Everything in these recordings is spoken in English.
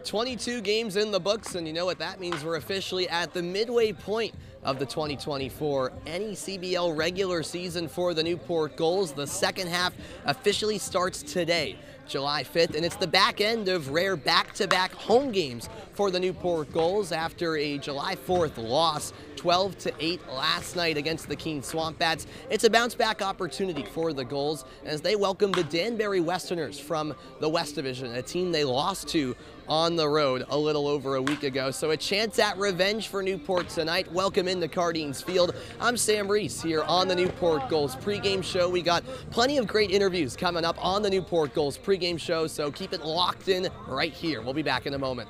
22 games in the books, and you know what that means. We're officially at the midway point of the 2024 NECBL regular season for the Newport Gulls. The second half officially starts today, July 5th, and it's the back end of rare back-to-back home games for the Newport Gulls after a July 4th loss, 12-8 last night against the Keene Swamp Bats. It's a bounce-back opportunity for the Gulls as they welcome the Danbury Westerners from the West Division, a team they lost to on the road a little over a week ago. So a chance at revenge for Newport tonight. Welcome into Cardines Field. I'm Sam Reese here on the Newport Gulls pregame show. We got plenty of great interviews coming up on the Newport Gulls pregame show, so keep it locked in right here. We'll be back in a moment.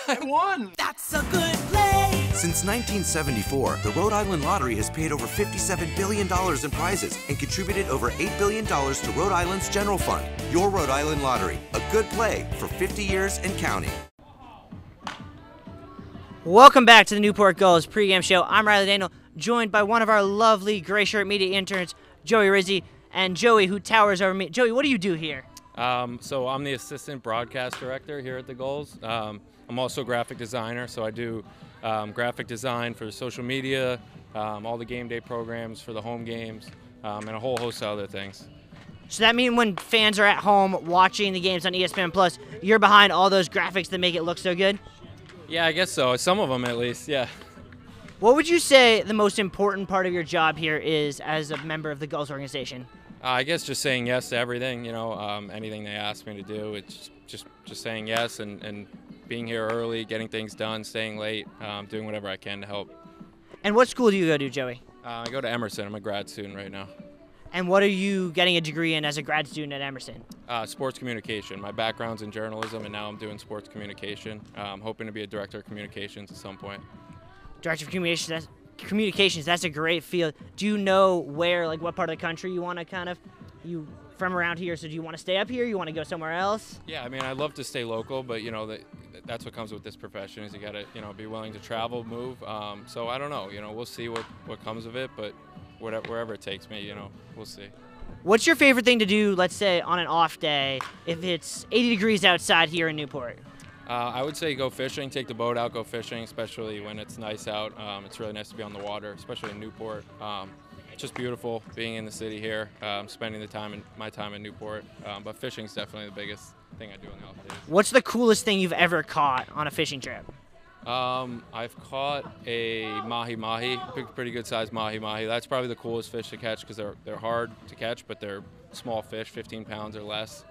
I won! That's a good play! Since 1974, the Rhode Island Lottery has paid over $57 billion in prizes and contributed over $8 billion to Rhode Island's general fund. Your Rhode Island Lottery, a good play for 50 years and counting. Welcome back to the Newport Gulls pregame show. I'm Riley Daniel, joined by one of our lovely gray shirt media interns, Joey Rizzi, and Joey, who towers over me. Joey, what do you do here? So I'm the assistant broadcast director here at the Gulls. I'm also a graphic designer, so I do graphic design for social media, all the game day programs for the home games, and a whole host of other things. So that means when fans are at home watching the games on ESPN Plus, you're behind all those graphics that make it look so good? Yeah, I guess so. Some of them, at least, yeah. What would you say the most important part of your job here is as a member of the Gulls organization? I guess just saying yes to everything, you know, anything they ask me to do. It's just saying yes and being here early, getting things done, staying late, doing whatever I can to help. And what school do you go to, Joey? I go to Emerson. I'm a grad student right now. And what are you getting a degree in as a grad student at Emerson? Sports communication. My background's in journalism, and now I'm doing sports communication. I'm hoping to be a director of communications at some point. Director of communications, that's a great field. Do you know where, like what part of the country you want to you from around here, so do you want to stay up here? You want to go somewhere else? Yeah, I mean, I'd love to stay local, but, you know, that's what comes with this profession is you got to, you know, be willing to travel, move. So I don't know, you know, we'll see what comes of it, but wherever it takes me, you know, we'll see. What's your favorite thing to do, let's say, on an off day if it's 80 degrees outside here in Newport? I would say go fishing, take the boat out, go fishing, especially when it's nice out. It's really nice to be on the water, especially in Newport. It's just beautiful being in the city here, spending my time in Newport. But fishing's definitely the biggest thing I do on the off days. What's the coolest thing you've ever caught on a fishing trip? I've caught a mahi-mahi, pretty good sized mahi-mahi. That's probably the coolest fish to catch because they're hard to catch, but they're small fish, 15 pounds or less.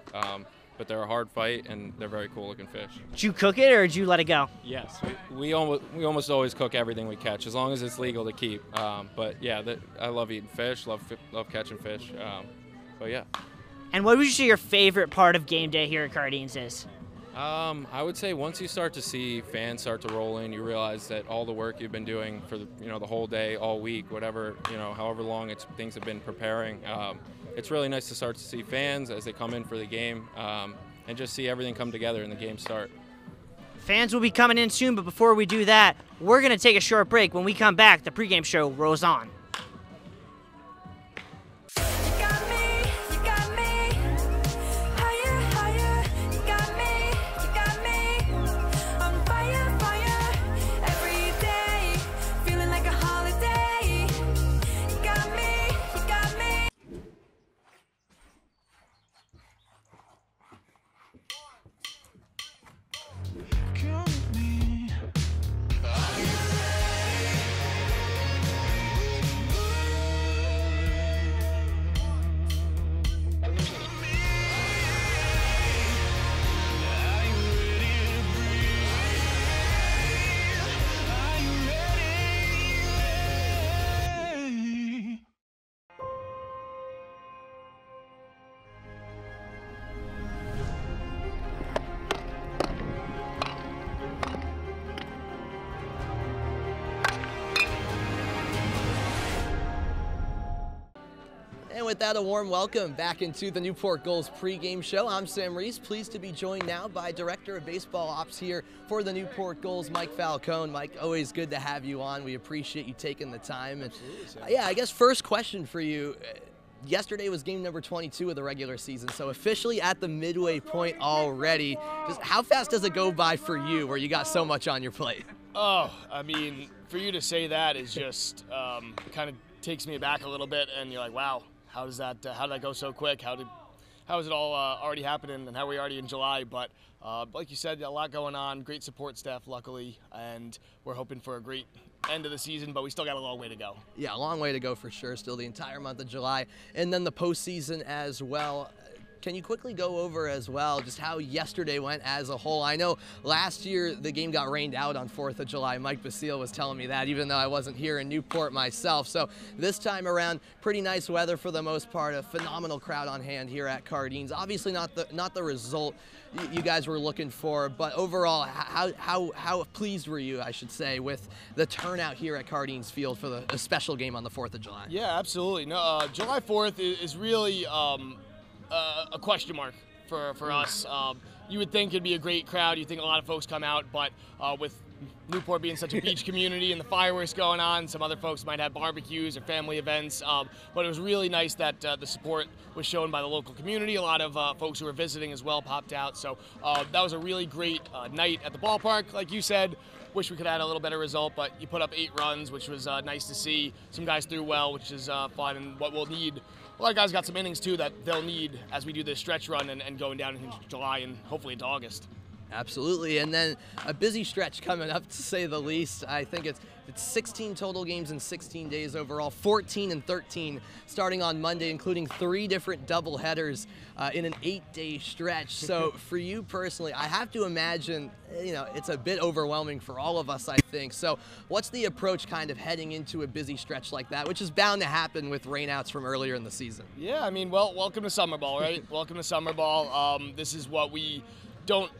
But they're a hard fight, and they're very cool looking fish. Did you cook it, or did you let it go? Yes, we almost always cook everything we catch, as long as it's legal to keep. But yeah, I love eating fish, love catching fish. But yeah. And what would you say your favorite part of game day here at Cardines is? I would say once you start to see fans start to roll in, you realize that all the work you've been doing for the whole day, all week, whatever, however long things have been preparing. It's really nice to start to see fans as they come in for the game and just see everything come together and the game start. Fans will be coming in soon, but before we do that, we're going to take a short break. When we come back, the pregame show rolls on. And with that, a warm welcome back into the Newport Gulls pregame show. I'm Sam Reese, pleased to be joined now by Director of Baseball Ops here for the Newport Gulls, Mike Falcone. Mike, always good to have you on. We appreciate you taking the time. And yeah, I guess first question for you. yesterday was game number 22 of the regular season, so officially at the midway point already. Just how fast does it go by for you where you got so much on your plate? Oh, I mean, for you to say that is just kind of takes me back a little bit, and you're like, wow, how did that go so quick? How is it all already happening, and how are we already in July? But like you said, a lot going on, great support staff, luckily, and we're hoping for a great end of the season, but we still got a long way to go. Yeah, a long way to go for sure, still the entire month of July, and then the postseason as well. Can you quickly go over as well just how yesterday went as a whole? I know last year the game got rained out on 4th of July. Mike Basile was telling me that, even though I wasn't here in Newport myself. So this time around, pretty nice weather for the most part. A phenomenal crowd on hand here at Cardines. Obviously not the result you guys were looking for, but overall, how pleased were you, I should say, with the turnout here at Cardines Field for a special game on the 4th of July? Yeah, absolutely. No, July 4th is really a question mark for us. You would think it'd be a great crowd. You think a lot of folks come out, but with Newport being such a beach community and the fireworks going on, some other folks might have barbecues or family events. But it was really nice that the support was shown by the local community. A lot of folks who were visiting as well popped out. So that was a really great night at the ballpark. Like you said, wish we could have had a little better result, but you put up 8 runs, which was nice to see. Some guys threw well, which is fun, and what we'll need. A lot of guys got some innings, too, that they'll need as we do this stretch run and going down into July and hopefully into August. Absolutely, and then a busy stretch coming up, to say the least. I think it's 16 total games in 16 days overall, 14 and 13 starting on Monday, including 3 different doubleheaders in an 8-day stretch. So for you personally, I have to imagine, it's a bit overwhelming for all of us, I think. So what's the approach kind of heading into a busy stretch like that, which is bound to happen with rainouts from earlier in the season? Yeah, I mean, well, welcome to summer ball, right? Welcome to summer ball. This is what we don't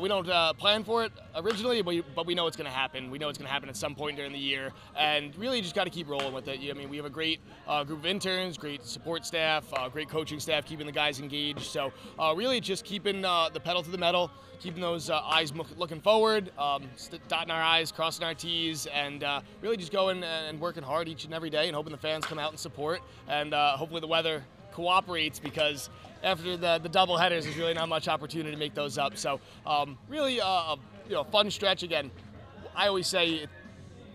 we don't plan for it originally, but we know it's going to happen. We know it's going to happen at some point during the year, and really just got to keep rolling with it. I mean, we have a great group of interns, great support staff, great coaching staff, keeping the guys engaged. So really just keeping the pedal to the metal, keeping those eyes looking forward, dotting our I's, crossing our T's, and really just going and working hard each and every day and hoping the fans come out and support, and hopefully the weather cooperates, because after the double headers, there's really not much opportunity to make those up. So really fun stretch. Again, I always say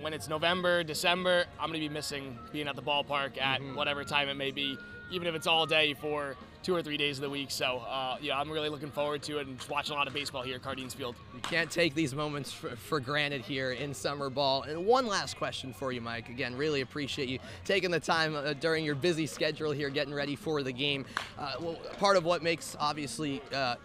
when it's November, December, I'm going to be missing being at the ballpark at whatever time it may be, even if it's all day for 2 or 3 days of the week. So I'm really looking forward to it and just watching a lot of baseball here at Cardines Field. You can't take these moments for granted here in summer ball. And one last question for you, Mike. Again, really appreciate you taking the time during your busy schedule here, getting ready for the game. Well, part of what makes, obviously,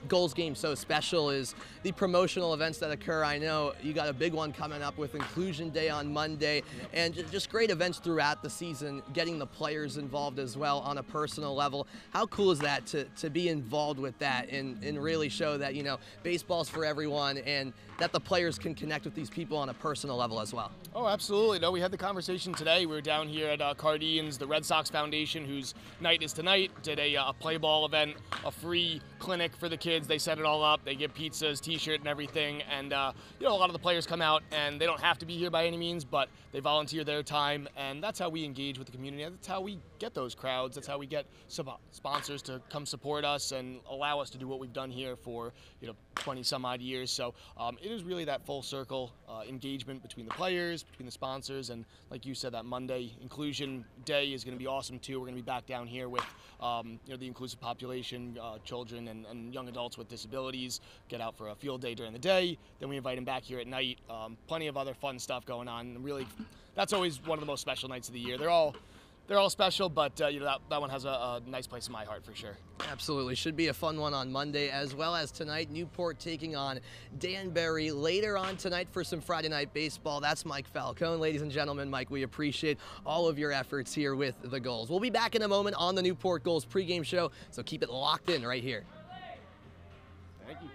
Gulls game so special is the promotional events that occur. I know you got a big one coming up with Inclusion Day on Monday, and just great events throughout the season, getting the players involved as well on a personal level. How cool is that to be involved with that and really show that, baseball's for everyone, and that the players can connect with these people on a personal level as well? Oh, absolutely. No, we had the conversation today. We were down here at Cardines. The Red Sox Foundation, whose night is tonight, did a play ball event, a free clinic for the kids. They set it all up. They give pizzas, T-shirt, and everything. And a lot of the players come out, and they don't have to be here by any means, but they volunteer their time, and that's how we engage with the community. That's how we get those crowds. That's how we get sponsors to come support us and allow us to do what we've done here for 20 some odd years. So it is really that full circle engagement between the players, between the sponsors, and like you said, that Monday Inclusion Day is going to be awesome too. We're going to be back down here with the inclusive population, children and young adults with disabilities, get out for a field day during the day. Then we invite them back here at night. Plenty of other fun stuff going on. And really, that's always one of the most special nights of the year. They're all special, but that one has a nice place in my heart for sure. Absolutely. Should be a fun one on Monday, as well as tonight, Newport taking on Danbury later on tonight for some Friday night baseball. That's Mike Falcone. Ladies and gentlemen, Mike, we appreciate all of your efforts here with the Gulls. We'll be back in a moment on the Newport Gulls pregame show, so keep it locked in right here. Thank you.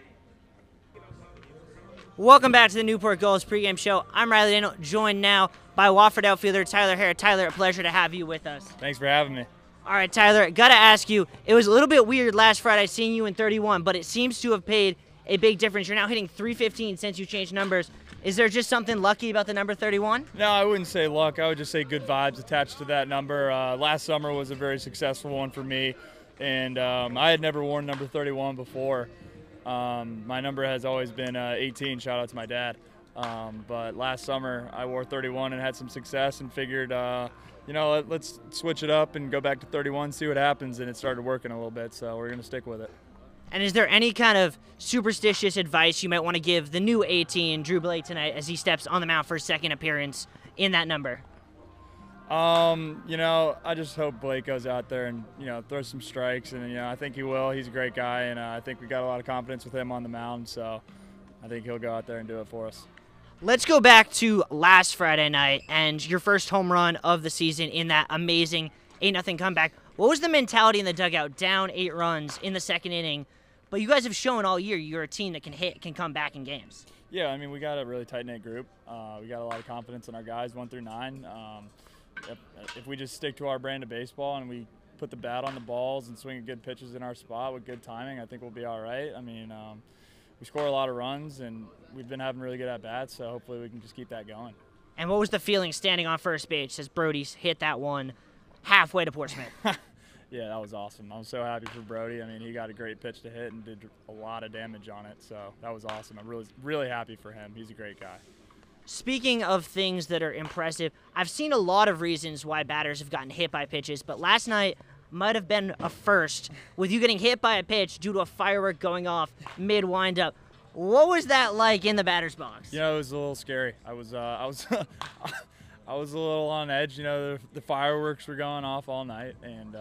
Welcome back to the Newport Gulls pregame show. I'm Riley Daniel, joined now by Wofford outfielder Tyler Hare. Tyler, a pleasure to have you with us. Thanks for having me. All right, Tyler, got to ask you, it was a little bit weird last Friday seeing you in 31, but it seems to have paid a big difference. You're now hitting .315 since you changed numbers. Is there just something lucky about the number 31? No, I wouldn't say luck. I would just say good vibes attached to that number. Last summer was a very successful one for me, and I had never worn number 31 before. My number has always been 18. Shout out to my dad. But last summer I wore 31 and had some success and figured, let's switch it up and go back to 31, see what happens, and it started working a little bit, so we're going to stick with it. And is there any kind of superstitious advice you might want to give the new 18, Drew Blake, tonight as he steps on the mound for his second appearance in that number? I just hope Blake goes out there and, throws some strikes, and, I think he will. He's a great guy, and I think we got a lot of confidence with him on the mound, so I think he'll go out there and do it for us. Let's go back to last Friday night and your first home run of the season in that amazing 8-0 comeback. What was the mentality in the dugout, down 8 runs in the second inning? But you guys have shown all year you're a team that can come back in games. Yeah, I mean, we got a really tight-knit group. We got a lot of confidence in our guys, 1 through 9. If we just stick to our brand of baseball and we put the bat on the balls and swing good pitches in our spot with good timing, I think we'll be all right. I mean, we score a lot of runs, and we've been having really good at-bats, so hopefully we can just keep that going. And what was the feeling standing on first base as Brody's hit that one halfway to Portsmouth? Yeah, that was awesome. I'm so happy for Brody. I mean, he got a great pitch to hit and did a lot of damage on it, so that was awesome. I'm really happy for him. He's a great guy. Speaking of things that are impressive, I've seen a lot of reasons why batters have gotten hit by pitches, but last night might have been a first with you getting hit by a pitch due to a firework going off mid-windup. What was that like in the batter's box? It was a little scary. I was I was a little on edge. The fireworks were going off all night, and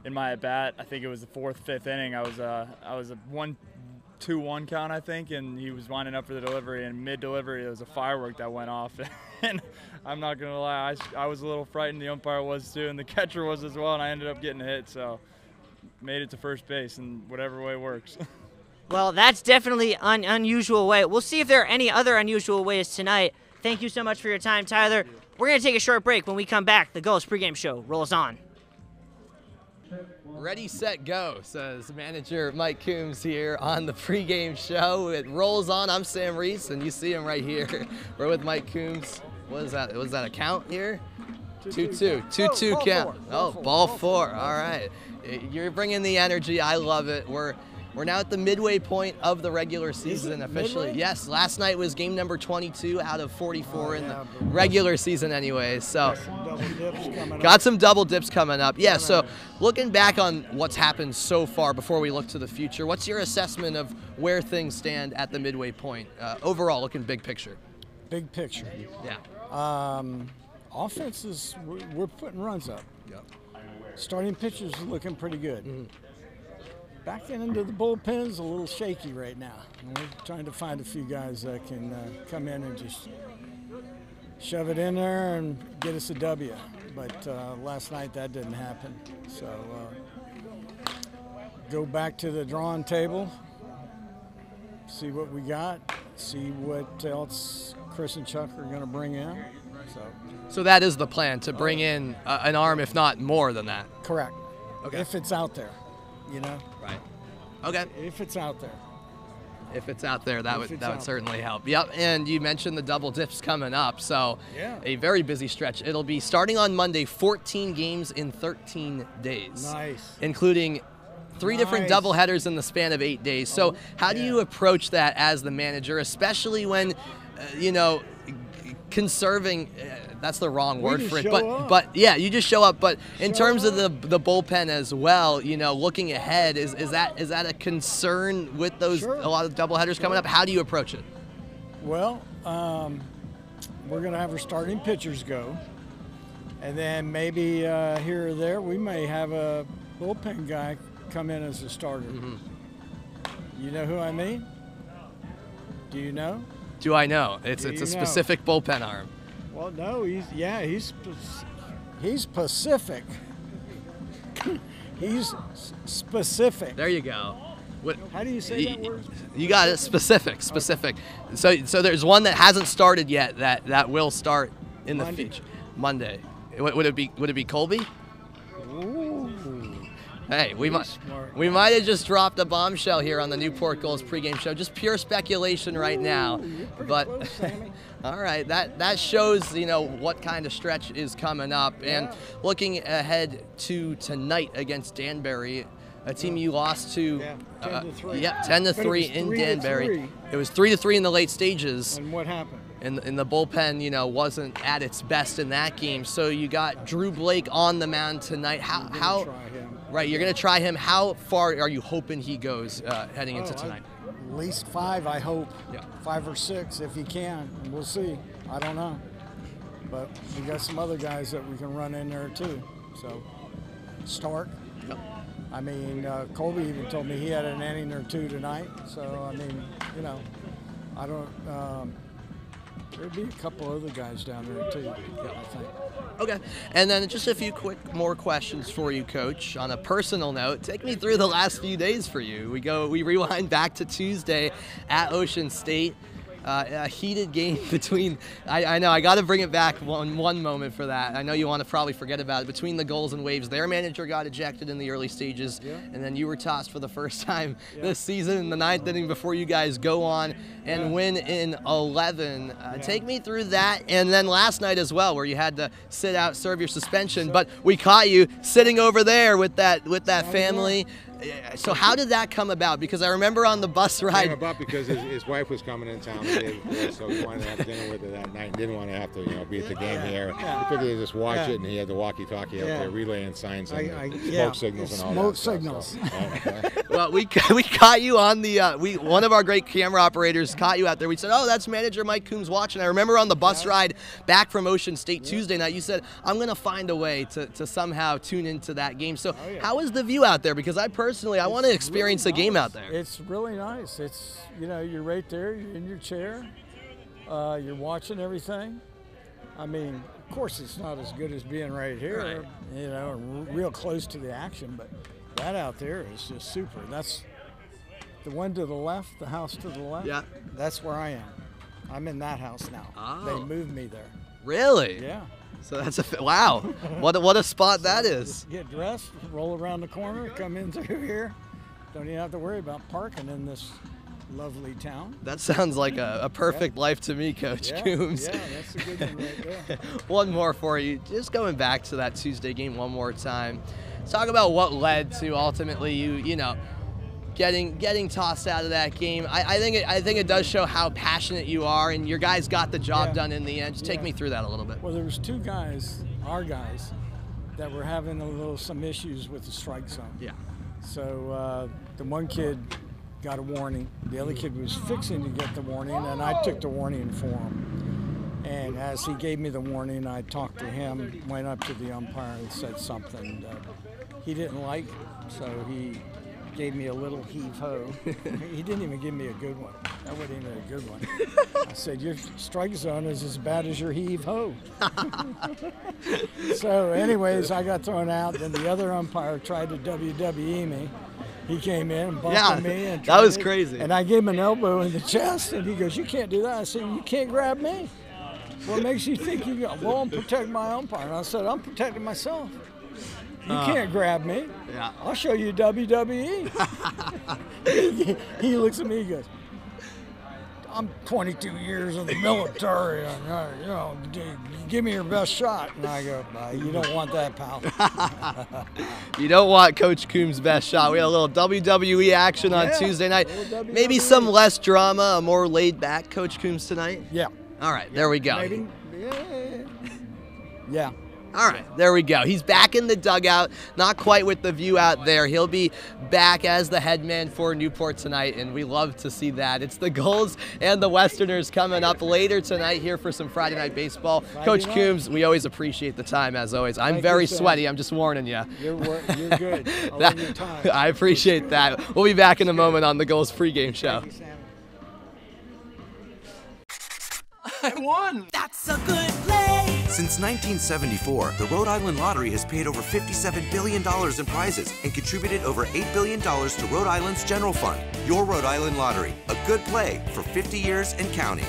in my at bat, I think it was the 4th, 5th inning. I was a 1-2-1 count, I think, and he was winding up for the delivery. And mid-delivery, there was a firework that went off, and I'm not gonna lie, I was a little frightened. The umpire was too, and the catcher was as well. And I ended up getting hit, so made it to first base in whatever way works. Well, that's definitely an unusual way. We'll see if there are any other unusual ways tonight. Thank you so much for your time, Tyler. We're going to take a short break. When we come back, the Gulls pregame show rolls on. Ready, set, go, says manager Mike Coombs here on the pregame show. It rolls on. I'm Sam Reese, and you see him right here. We're with Mike Coombs. What is that? Was that a count here? 2-2. 2-2 count. Ball four. All right. You're bringing the energy. I love it. We're now at the midway point of the regular season officially. Midway? Yes, last night was game number 22 out of 44 in the regular season anyway. So got some double dips coming up. Yeah, so looking back on what's happened so far before we look to the future, what's your assessment of where things stand at the midway point? Overall, looking big picture. Big picture. Yeah. Offenses, we're putting runs up. Yep. Starting pitchers are looking pretty good. Backing into the bullpen is a little shaky right now. And we're trying to find a few guys that can come in and just shove it in there and get us a W. But last night that didn't happen. So go back to the drawing table, see what we got, see what else Chris and Chuck are going to bring in. So that is the plan, to bring in an arm, if not more than that. Correct. Okay. If it's out there, Right. Okay. If it's out there. If it's out there, that would certainly help. Yep, and you mentioned the double dips coming up, so a very busy stretch. It'll be starting on Monday, 14 games in 13 days. Nice. Including 3 different doubleheaders in the span of 8 days. So how do you approach that as the manager, especially when, conserving, that's the wrong word for it, but yeah, you just show up. But in terms of the bullpen as well, looking ahead, is that a concern with those a lot of doubleheaders coming up? How do you approach it? Well, we're going to have our starting pitchers go, and then maybe here or there we may have a bullpen guy come in as a starter. You know who I mean? Do you know? Do I know? It's a specific bullpen arm. Well, no, he's Pacific. He's specific. There you go. How do you say that word? You got it. Specific. So there's one that hasn't started yet that will start in the future. Monday. Would it be Colby? Ooh. Hey, we Smart. might have just dropped a bombshell here on the Newport Gulls pregame show. Just pure speculation right now. You're pretty But close, Sammy. all right, that shows, you know, what kind of stretch is coming up. And looking ahead to tonight against Danbury, a team you lost to. 10-3. Yep, 10-3 in Danbury. It was 3-3 in the late stages. And what happened? And the bullpen, you know, wasn't at its best in that game. So you got Drew Blake on the mound tonight. How Try him. right? You're gonna try him. How far are you hoping he goes heading into tonight? At least 5, I hope. Yeah. 5 or 6 if he can. We'll see. I don't know. But we got some other guys that we can run in there too. So Stark. Yep. I mean, Colby even told me he had an inning or 2 tonight. So I mean, you know, I don't. There'll be a couple other guys down there too, I think. Okay, and then just a few more questions for you, Coach. On a personal note, take me through the last few days for you. We rewind back to Tuesday at Ocean State. A heated game between, I know, I got to bring it back one moment for that. I know you want to probably forget about it. Between the Gulls and Waves, their manager got ejected in the early stages, and then you were tossed for the first time this season in the 9th inning before you guys go on and win in 11. Take me through that, and then last night as well, where you had to sit out, serve your suspension, but we caught you sitting over there with that family. So how did that come about? Because I remember on the bus ride. It came about because his wife was coming in town today, so he wanted to have dinner with her that night and didn't want to have to, be at the game here. He figured he'd just watch it, and he had the walkie-talkie up there relaying signs and smoke signals and all that. Smoke signals. Well, we caught you on the one of our great camera operators caught you out there. We said, "Oh, that's manager Mike Coombs watching." I remember on the bus ride back from Ocean State Tuesday night, you said, "I'm going to find a way to somehow tune into that game." So, how is the view out there? Because I want to experience the game out there. It's really nice. It's, you're right there, you're in your chair, you're watching everything. I mean, of course it's not as good as being right here, real close to the action, but that out there is just super. That's the one to the left, the house to the left. Yeah. That's where I am. I'm in that house now. Oh. They moved me there. Really? Yeah. So that's wow. What a spot that is. Get dressed, roll around the corner, come in through here. Don't even have to worry about parking in this lovely town. That sounds like a perfect life to me, Coach Coombs. Yeah, that's a good one right there. One more for you. Just going back to that Tuesday game one more time. Talk about what led to ultimately you getting tossed out of that game. I think it does show how passionate you are, and your guys got the job done in the end. Just take me through that a little bit. Well, there was 2 guys, our guys, that were having some issues with the strike zone. Yeah. So the one kid got a warning. The other kid was fixing to get the warning, and I took the warning for him. And as he gave me the warning, I talked to him, went up to the umpire and said something that he didn't like, so he gave me a little heave-ho. He didn't even give me a good one. That wasn't even a good one. I said, your strike zone is as bad as your heave-ho. So anyways, I got thrown out. Then the other umpire tried to WWE me. He came in and bumped me. And that was crazy. And I gave him an elbow in the chest, and he goes, you can't do that. I said, you can't grab me. What makes you think you got? Well, I'm protecting my umpire. And I said, I'm protecting myself. You can't grab me. Yeah. I'll show you WWE. He looks at me, he goes, I'm 22 years in the military, and, give me your best shot. And I go, you don't want that, pal. You don't want Coach Coombs' best shot. We had a little WWE action on Tuesday night. Maybe some less drama, a more laid-back Coach Coombs tonight? Yeah. All right, there we go. Maybe, yeah. All right, there we go. He's back in the dugout, not quite with the view out there. He'll be back as the head man for Newport tonight, and we love to see that. It's the Gulls and the Westerners coming up later tonight here for some Friday Night Baseball. Coach Coombs, we always appreciate the time, as always. I'm very sweaty. I'm just warning you. You're good. I love your time. I appreciate that. We'll be back in a moment on the Gulls pregame show. Thank you, Sam. I won! That's a good play! Since 1974, the Rhode Island Lottery has paid over $57 billion in prizes and contributed over $8 billion to Rhode Island's general fund. Your Rhode Island Lottery, a good play for 50 years and counting.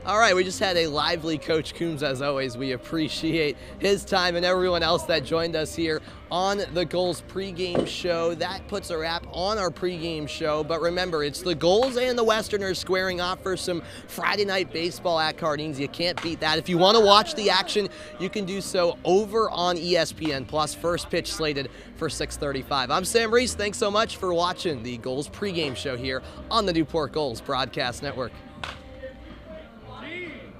All right, we just had a lively Coach Coombs, as always. We appreciate his time and everyone else that joined us here on the Gulls pregame show. That puts a wrap on our pregame show. But remember, it's the Gulls and the Westerners squaring off for some Friday night baseball at Cardines. You can't beat that. If you want to watch the action, you can do so over on ESPN Plus. First pitch slated for 6:35. I'm Sam Reese. Thanks so much for watching the Gulls pregame show here on the Newport Gulls Broadcast Network.